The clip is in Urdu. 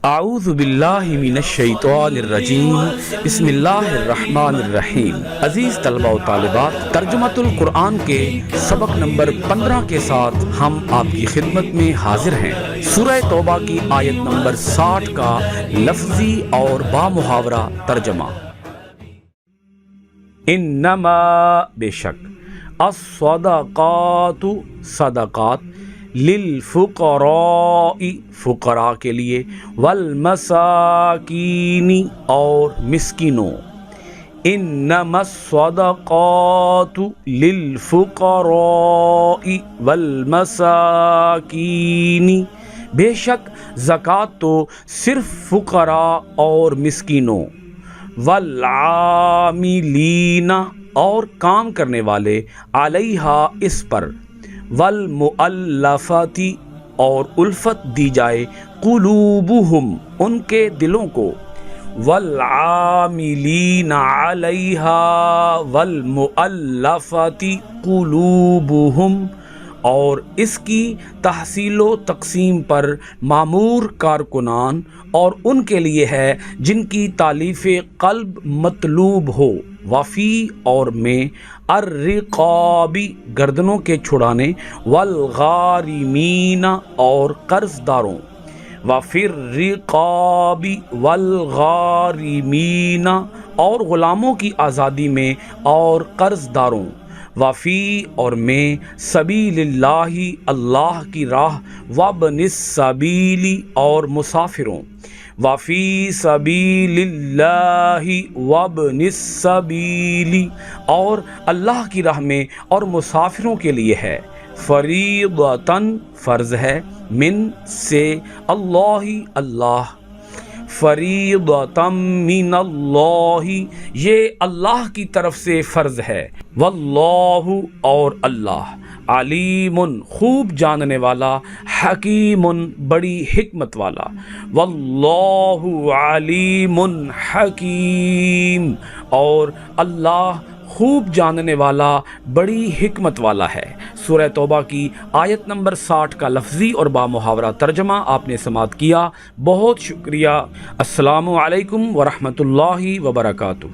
اعوذ باللہ من الشیطان الرجیم، بسم اللہ الرحمن الرحیم۔ عزیز طلبہ و طالبات، ترجمۃ القرآن کے سبق نمبر 15 کے ساتھ ہم آپ کی خدمت میں حاضر ہیں۔ سورہ توبہ کی آیت نمبر 60 کا لفظی اور بامحاورہ ترجمہ۔ انما بے شک، الصدقات صدقات، للفقراء فقراء کے لیے، والمساکین اور مسکینوں۔ انما الصدقات للفقراء والمساکین، بے شک زکوٰۃ تو صرف فقراء اور مسکینوں، والعاملین اور کام کرنے والے، علیہا اس پر، والمؤلفۃ اور الفت دی جائے، قلوبہم ان کے دلوں کو، والعاملین علیہا والمؤلفۃ قلوبہم اور اس کی تحصیل و تقسیم پر مامور کارکنان اور ان کے لیے ہے جن کی تالیف قلب مطلوب ہو، وفی اور میں، الرقابی گردنوں کے چھڑانے، والغارمین اور قرض داروں، وفی الرقاب والغارمین اور غلاموں کی آزادی میں اور قرض داروں، وفی اور میں، سبیل اللہ اللہ کی راہ، وابن السبیل اور مسافروں، وفی سبیل اللہ وابن السبیل اور اللہ کی راہ میں اور مسافروں کے لیے ہے، فریضۃً فرض ہے، من سے، اللہ اللہ، فریضۃً من اللہ یہ اللہ کی طرف سے فرض ہے، واللہ اور اللہ، علیم خوب جاننے والا، حکیم بڑی حکمت والا، واللہ علیم حکیم اور اللہ خوب جاننے والا، بڑی حکمت والا ہے۔ سورہ توبہ کی آیت نمبر 60 کا لفظی اور بامحاورہ ترجمہ آپ نے سماعت کیا۔ بہت شکریہ۔ السلام علیکم ورحمۃ اللہ وبرکاتہ۔